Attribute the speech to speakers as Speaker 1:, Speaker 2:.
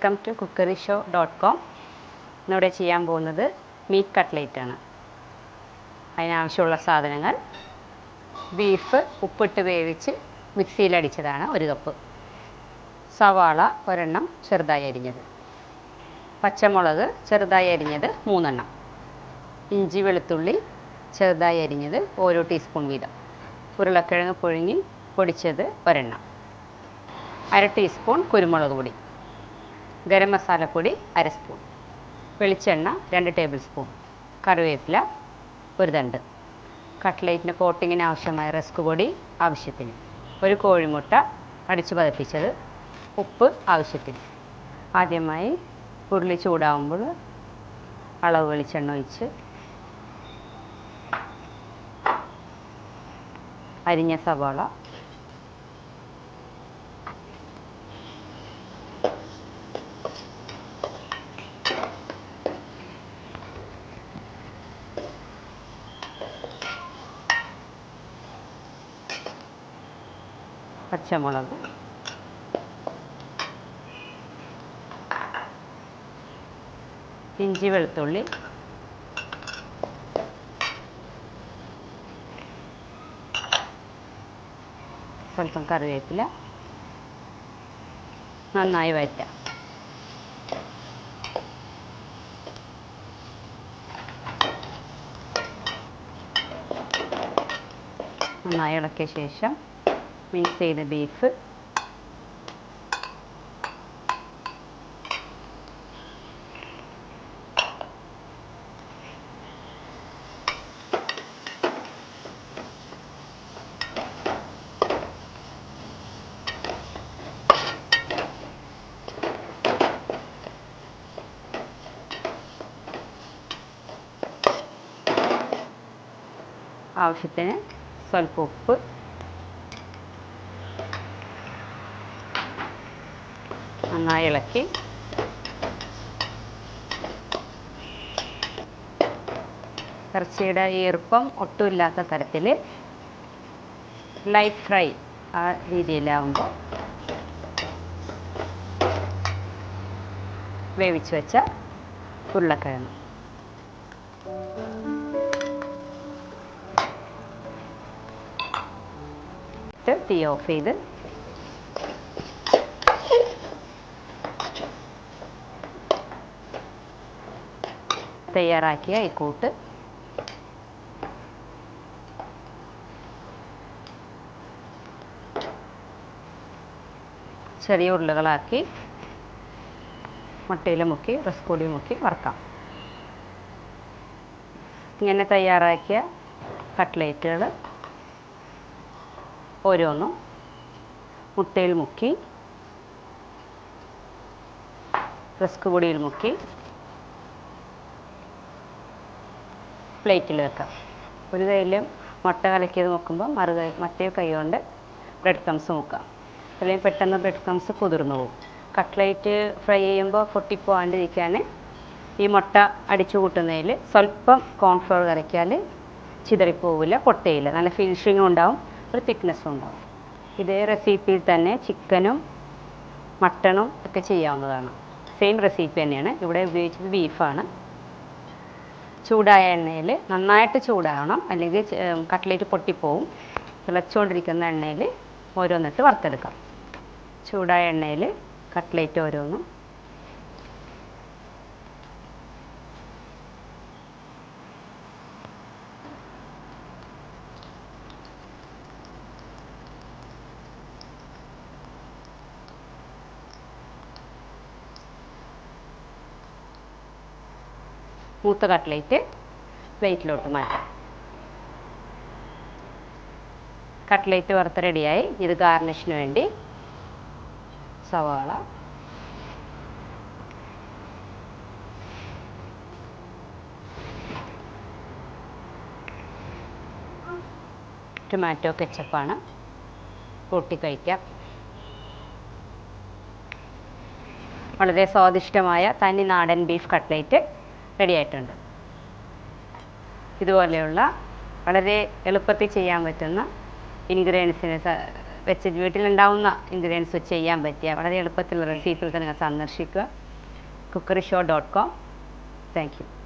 Speaker 1: Welcome to cookery-show.com. ഇന്നിവിടെ ചെയ്യാൻ പോകുന്നത് മീറ്റ് കട്ട്ലേറ്റാണ്. അതിനാവശ്യമുള്ള സാധനങ്ങൾ: ബീഫ് ഉപ്പിട്ട് വേവിച്ച് മിക്സിയിലടിച്ചതാണ് 1 കപ്പ്, സവാള ഒരെണ്ണം ചെറുതായി അരിഞ്ഞത്, പച്ചമുളക് ചെറുതായി അരിഞ്ഞത് 3 എണ്ണം, ഇഞ്ചി വെളുത്തുള്ളി ചെറുതായി അരിഞ്ഞത് ഓരോ ടീസ്പൂൺ വീതം, ഉരുളക്കിഴങ്ങ് പുഴുങ്ങി പൊടിച്ചത് ഒരെണ്ണം, 1/2 ടീസ്പൂൺ കുരുമുളക് പൊടി, ഗരം മസാലപ്പൊടി 1/2 സ്പൂൺ, വെളിച്ചെണ്ണ 2 ടേബിൾ സ്പൂൺ, കറിവേപ്പില 1 തണ്ട്, കട്ട്ലേറ്റിന് കോട്ടിങ്ങിന് ആവശ്യമായ റസ്ക് പൊടി ആവശ്യത്തിന്, 1 കോഴിമുട്ട അടിച്ചു പതപ്പിച്ചത്, ഉപ്പ് ആവശ്യത്തിന്. ആദ്യമായി ഉരുളി ചൂടാവുമ്പോൾ അളവ് വെളിച്ചെണ്ണ ഒഴിച്ച് അരിഞ്ഞ സവാള, പച്ചമുളക്, ഇഞ്ചി വെളുത്തുള്ളി, സ്വല്പം കറിവേപ്പില നന്നായി വഴറ്റാം. നന്നായി ഇളക്കിയ ശേഷം മിക്സ് ചെയ്ത ബീഫ് ആവശ്യത്തിന് സ്വല്പം ഉപ്പ്, നന്നായി ഇളക്കി ഇറച്ചിയുടെ ഈർപ്പം ഒട്ടുമില്ലാത്ത തരത്തിൽ ലൈറ്റ് ഫ്രൈ ആ രീതിയിലാവുമ്പോൾ വേവിച്ച് വെച്ച ഉരുളക്കിഴങ്ങ് തീ ഓഫ് ചെയ്ത് തയ്യാറാക്കിയ ഈ കൂട്ട് ചെറിയ ഉരുളകളാക്കി മുട്ടയിൽ മുക്കി റസ്ക് പൊടി മുക്കി വറുക്കാം. ഇങ്ങനെ തയ്യാറാക്കിയ കട്ട്ലേറ്റുകൾ ഓരോന്നും മുട്ടയിൽ മുക്കി റസ്ക് പൊടിയിൽ മുക്കി പ്ലേറ്റിൽ വെക്കാം. ഒരു കയ്യിൽ മുട്ട കലക്കിയത് മുക്കുമ്പോൾ മറ്റേ കൈ കൊണ്ട് ബ്രെഡ് ക്രംസ് മുക്കാം, അല്ലെങ്കിൽ പെട്ടെന്ന് ബ്രെഡ് ക്രംസ് കുതിർന്നു പോകും. കട്ട്ലേറ്റ് ഫ്രൈ ചെയ്യുമ്പോൾ പൊട്ടിപ്പോകാണ്ടിരിക്കാൻ ഈ മുട്ട അടിച്ചു കൂട്ടുന്നതിൽ സ്വല്പം കോൺഫ്ലവർ കലക്കിയാൽ ചിതറിപ്പോവില്ല, പൊട്ടയില്ല, നല്ല ഫിനിഷിങ്ങും ഉണ്ടാവും, ഒരു തിക്നെസ്സും ഉണ്ടാവും. ഇതേ റെസിപ്പിയിൽ തന്നെ ചിക്കനും മട്ടണും ഒക്കെ ചെയ്യാവുന്നതാണ്. സെയിം റെസിപ്പി തന്നെയാണ്. ഇവിടെ ഉപയോഗിച്ചത് ബീഫാണ്. ചൂടായ എണ്ണയിൽ നന്നായിട്ട് ചൂടാവണം, അല്ലെങ്കിൽ കട്ട്ലേറ്റ് പൊട്ടിപ്പോവും. തിളച്ചുകൊണ്ടിരിക്കുന്ന എണ്ണയിൽ ഓരോന്നിട്ട് വറുത്തെടുക്കാം. ചൂടായ എണ്ണയിൽ കട്ട്ലേറ്റ് ഓരോന്നും മൂത്ത കട്ട്ലേറ്റ് പ്ലേറ്റിലോട്ട് മാറ്റാം. കട്ട്ലേറ്റ് വറുത്ത് റെഡിയായി. ഇത് ഗാർണിഷിന് വേണ്ടി സവാള, ടൊമാറ്റോ കെച്ചപ്പാണ്, കൂട്ടി കഴിക്കാം. വളരെ സ്വാദിഷ്ടമായ തനി നാടൻ ബീഫ് കട്ട്ലേറ്റ് റെഡി ആയിട്ടുണ്ട്. ഇതുപോലെയുള്ള വളരെ എളുപ്പത്തിൽ ചെയ്യാൻ പറ്റുന്ന ഇൻഗ്രീഡിയൻസിനെ വെച്ച് വീട്ടിലുണ്ടാവുന്ന ഇൻഗ്രീഡിയൻസ് വെച്ച് ചെയ്യാൻ പറ്റിയ വളരെ എളുപ്പത്തിലുള്ള റെസിപ്പികൾ നിങ്ങൾ സന്ദർശിക്കുക. cookeryShow.com. Thank you.